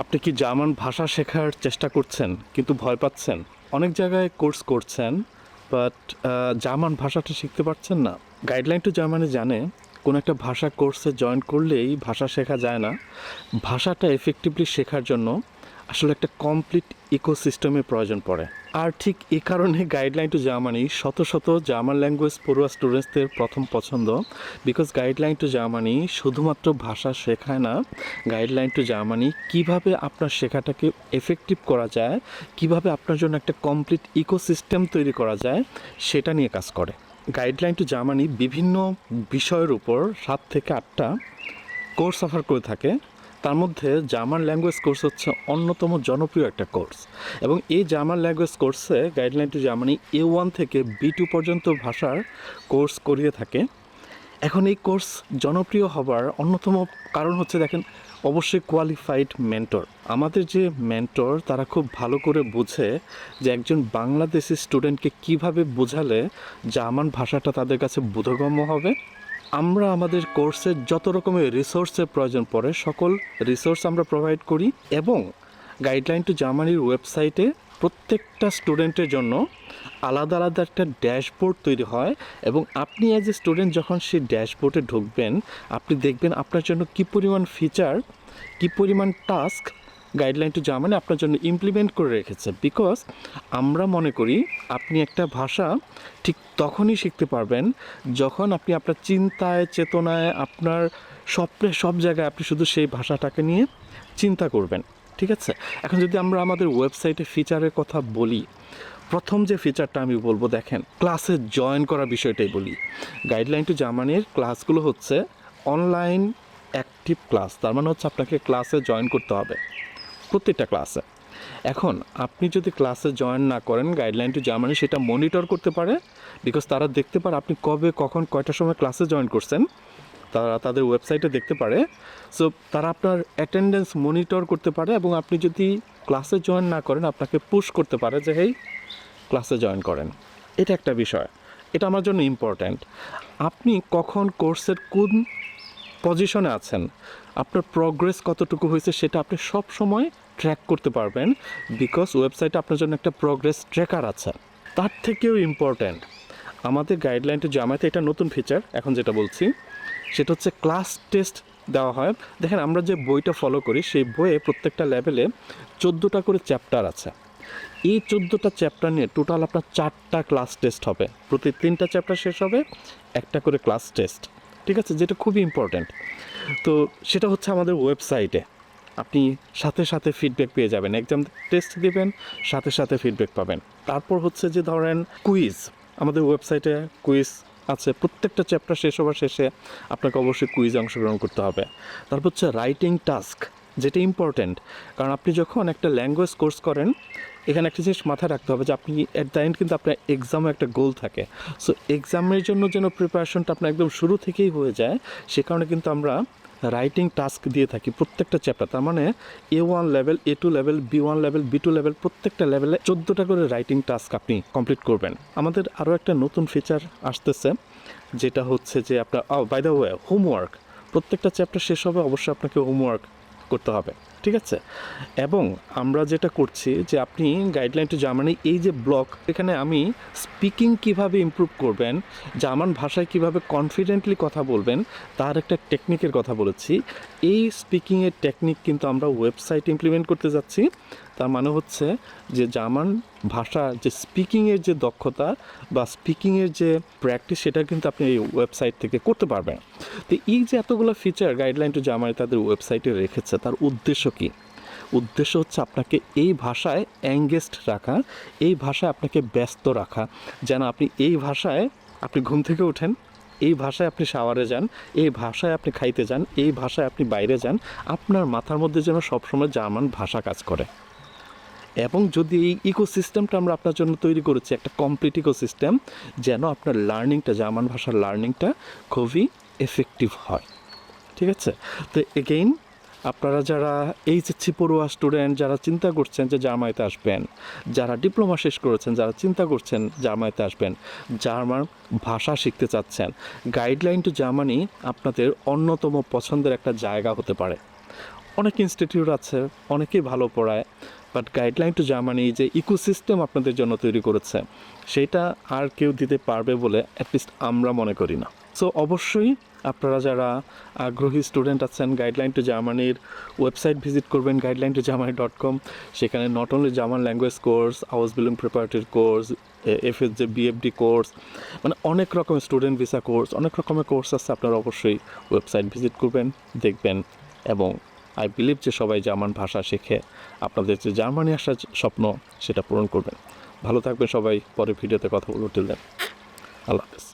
আপনি কি জার্মান ভাষা শেখার চেষ্টা করছেন কিন্তু ভয় পাচ্ছেন? অনেক জায়গায় কোর্স করছেন, বাট জার্মান ভাষাটা শিখতে পারছেন না। গাইডলাইন টু জার্মানি জানে কোনো একটা ভাষা কোর্সে জয়েন করলেই ভাষা শেখা যায় না। ভাষাটা এফেক্টিভলি শেখার জন্য আসলে একটা কমপ্লিট ইকোসিস্টেমের প্রয়োজন পড়ে। আর ঠিক এ কারণে গাইডলাইন টু জার্মানি শত শত জার্মান ল্যাঙ্গুয়েজ পড়ুয়া স্টুডেন্টসদের প্রথম পছন্দ। বিকজ গাইডলাইন টু জার্মানি শুধুমাত্র ভাষা শেখায় না, গাইডলাইন টু জার্মানি কীভাবে আপনার শেখাটাকে এফেক্টিভ করা যায়, কিভাবে আপনার জন্য একটা কমপ্লিট ইকোসিস্টেম তৈরি করা যায়, সেটা নিয়ে কাজ করে। গাইডলাইন টু জার্মানি বিভিন্ন বিষয়ের উপর 7 থেকে 8টা কোর্স অফার করে থাকে। তার মধ্যে জার্মান ল্যাঙ্গুয়েজ কোর্স হচ্ছে অন্যতম জনপ্রিয় একটা কোর্স, এবং এই জার্মান ল্যাঙ্গুয়েজ কোর্সে গাইডলাইন টু জার্মানি A1 থেকে B2 পর্যন্ত ভাষার কোর্স করিয়ে থাকে। এখন এই কোর্স জনপ্রিয় হবার অন্যতম কারণ হচ্ছে, দেখেন, অবশ্যই কোয়ালিফাইড মেন্টর। আমাদের যে মেন্টর তারা খুব ভালো করে বোঝে যে একজন বাংলাদেশি স্টুডেন্টকে কিভাবে বোঝালে জার্মান ভাষাটা তাদের কাছে বোধগম্য হবে। আমরা আমাদের কোর্সের যত রকমের রিসোর্সের প্রয়োজন পড়ে সকল রিসোর্স আমরা প্রোভাইড করি, এবং গাইডলাইন টু জার্মানির ওয়েবসাইটে প্রত্যেকটা স্টুডেন্টের জন্য আলাদা আলাদা একটা ড্যাশবোর্ড তৈরি হয়, এবং আপনি অ্যাজ এ স্টুডেন্ট যখন সেই ড্যাশবোর্ডে ঢুকবেন, আপনি দেখবেন আপনার জন্য কী পরিমাণ ফিচার, কী পরিমাণ টাস্ক গাইডলাইন টু জার্মানি আপনার জন্য ইমপ্লিমেন্ট করে রেখেছে। বিকজ আমরা মনে করি আপনি একটা ভাষা ঠিক তখনই শিখতে পারবেন যখন আপনি আপনার চিন্তায়, চেতনায়, আপনার স্বপ্নে, সব জায়গায় আপনি শুধু সেই ভাষাটাকে নিয়ে চিন্তা করবেন। ঠিক আছে? এখন যদি আমরা আমাদের ওয়েবসাইটে ফিচারের কথা বলি, প্রথম যে ফিচারটা আমি বলবো, দেখেন, ক্লাসে জয়েন করার বিষয়টাই বলি। গাইডলাইন টু জার্মানির ক্লাসগুলো হচ্ছে অনলাইন অ্যাক্টিভ ক্লাস। তার মানে হচ্ছে আপনাকে ক্লাসে জয়েন করতে হবে প্রত্যেকটা ক্লাসে। এখন আপনি যদি ক্লাসে জয়েন না করেন, গাইডলাইন টু জার্মানি সেটা মনিটর করতে পারে, বিকজ তারা দেখতে পারে আপনি কবে, কখন, কয়টার সময় ক্লাসে জয়েন করছেন, তারা তাদের ওয়েবসাইটে দেখতে পারে। সো তারা আপনার অ্যাটেন্ডেন্স মনিটর করতে পারে, এবং আপনি যদি ক্লাসে জয়েন না করেন আপনাকে পুশ করতে পারে যে হেই, ক্লাসে জয়েন করেন। এটা একটা বিষয়, এটা আমার জন্য ইম্পর্ট্যান্ট। আপনি কখন কোর্সের কোন পজিশনে আছেন, আপনার প্রোগ্রেস কতটুকু হয়েছে, সেটা আপনি সব সময় ট্র্যাক করতে পারবেন, বিকজ ওয়েবসাইটে আপনার জন্য একটা প্রোগ্রেস ট্র্যাকার আছে। তার থেকেও ইম্পর্ট্যান্ট, আমাদের গাইডলাইন টু জার্মানিতে এটা নতুন ফিচার এখন যেটা বলছি, সেটা হচ্ছে ক্লাস টেস্ট দেওয়া হয়। দেখেন, আমরা যে বইটা ফলো করি সেই বইয়ে প্রত্যেকটা লেভেলে 14টা করে চ্যাপ্টার আছে। এই 14টা চ্যাপ্টার নিয়ে টোটাল আপনার 4টা ক্লাস টেস্ট হবে। প্রতি 3টা চ্যাপ্টার শেষ হবে একটা করে ক্লাস টেস্ট। ঠিক আছে? যেটা খুবই ইম্পর্ট্যান্ট। তো সেটা হচ্ছে আমাদের ওয়েবসাইটে আপনি সাথে সাথে ফিডব্যাক পেয়ে যাবেন। এক্সাম টেস্ট দেবেন, সাথে সাথে ফিডব্যাক পাবেন। তারপর হচ্ছে যে ধরেন কুইজ, আমাদের ওয়েবসাইটে কুইজ আছে। প্রত্যেকটা চ্যাপ্টার শেষ হওয়ার শেষে আপনাকে অবশ্যই কুইজে অংশগ্রহণ করতে হবে। তারপর হচ্ছে রাইটিং টাস্ক, যেটা ইম্পর্ট্যান্ট, কারণ আপনি যখন একটা ল্যাঙ্গুয়েজ কোর্স করেন, এখানে একটা জিনিস মাথায় রাখতে হবে যে আপনি অ্যাট দ্য এন্ড কিন্তু আপনার এক্সামে একটা গোল থাকে। সো এক্সামের জন্য যেন প্রিপারেশনটা আপনার একদম শুরু থেকেই হয়ে যায়, সে কারণে কিন্তু আমরা রাইটিং টাস্ক দিয়ে থাকি প্রত্যেকটা চ্যাপ্টার। তার মানে A1 level, A2 level, B1 level, B2 level, প্রত্যেকটা লেভেলে 14টা করে রাইটিং টাস্ক আপনি কমপ্লিট করবেন। আমাদের আরও একটা নতুন ফিচার আসতেছে, যেটা হচ্ছে যে আপনার বাই দ্য ওয়ে হোমওয়ার্ক। প্রত্যেকটা চ্যাপ্টার শেষ হবে অবশ্যই আপনাকে হোমওয়ার্ক করতে হবে। ঠিক আছে? এবং আমরা যেটা করছি যে আপনি গাইডলাইন টু জার্মানি এই যে ব্লগ, এখানে আমি স্পিকিং কিভাবে ইমপ্রুভ করবেন, জার্মান ভাষায় কিভাবে কনফিডেন্টলি কথা বলবেন, তার একটা টেকনিকের কথা বলেছি। এই স্পিকিংয়ের টেকনিক কিন্তু আমরা ওয়েবসাইট ইমপ্লিমেন্ট করতে যাচ্ছি। তার মানে হচ্ছে যে জার্মান ভাষা যে স্পিকিংয়ের যে দক্ষতা বা স্পিকিংয়ের যে প্র্যাকটিস, সেটা কিন্তু আপনি এই ওয়েবসাইট থেকে করতে পারবেন। তো এই যে এতগুলো ফিচার গাইডলাইন টু জার্মানি তাদের ওয়েবসাইটে রেখেছে, তার উদ্দেশ্য কী? উদ্দেশ্য হচ্ছে আপনাকে এই ভাষায় এঙ্গেজড রাখা, এই ভাষায় আপনাকে ব্যস্ত রাখা, যেন আপনি এই ভাষায় আপনি ঘুম থেকে ওঠেন, এই ভাষায় আপনি শাওয়ারে যান, এই ভাষায় আপনি খাইতে যান, এই ভাষায় আপনি বাইরে যান, আপনার মাথার মধ্যে যেন সবসময় জার্মান ভাষা কাজ করে। এবং যদি এই ইকোসিস্টেমটা আমরা আপনার জন্য তৈরি করেছি, একটা কমপ্লিট ইকোসিস্টেম, যেন আপনার লার্নিংটা, জার্মান ভাষার লার্নিংটা খুবই এফেক্টিভ হয়। ঠিক আছে? তো এগেইন, আপনারা যারা এইচএসসি পড়ুয়া স্টুডেন্ট, যারা চিন্তা করছেন যে জার্মানিতে আসবেন, যারা ডিপ্লোমা শেষ করেছেন, যারা চিন্তা করছেন জার্মানিতে আসবেন, জার্মান ভাষা শিখতে চাচ্ছেন, গাইডলাইন টু জার্মানি আপনাদের অন্যতম পছন্দের একটা জায়গা হতে পারে। অনেক ইনস্টিটিউট আছে, অনেকেই ভালো পড়ায়, বাট গাইডলাইন টু জার্মানি যে ইকোসিস্টেম আপনাদের জন্য তৈরি করেছে সেটা আর কেউ দিতে পারবে বলে অ্যাটলিস্ট আমরা মনে করি না। সো অবশ্যই আপনারা যারা আগ্রহী স্টুডেন্ট আছেন, গাইডলাইন টু জার্মানির ওয়েবসাইট ভিজিট করবেন guideline2germany.com। সেখানে not only German language course, আউসবিল্ডিং preparatory course, FSJ BFD course, মানে অনেক রকমের স্টুডেন্ট ভিসা কোর্স, অনেক রকমের কোর্স আছে। আপনারা অবশ্যই ওয়েবসাইট ভিজিট করবেন, দেখবেন, এবং আই বিলিভ যে সবাই জার্মান ভাষা শিখে আপনাদের যে জার্মানি আসার স্বপ্ন সেটা পূরণ করবেন। ভালো থাকবেন সবাই, পরের ভিডিওতে কথা বলবো। টিল দেন, আল্লাহ হাফেজ।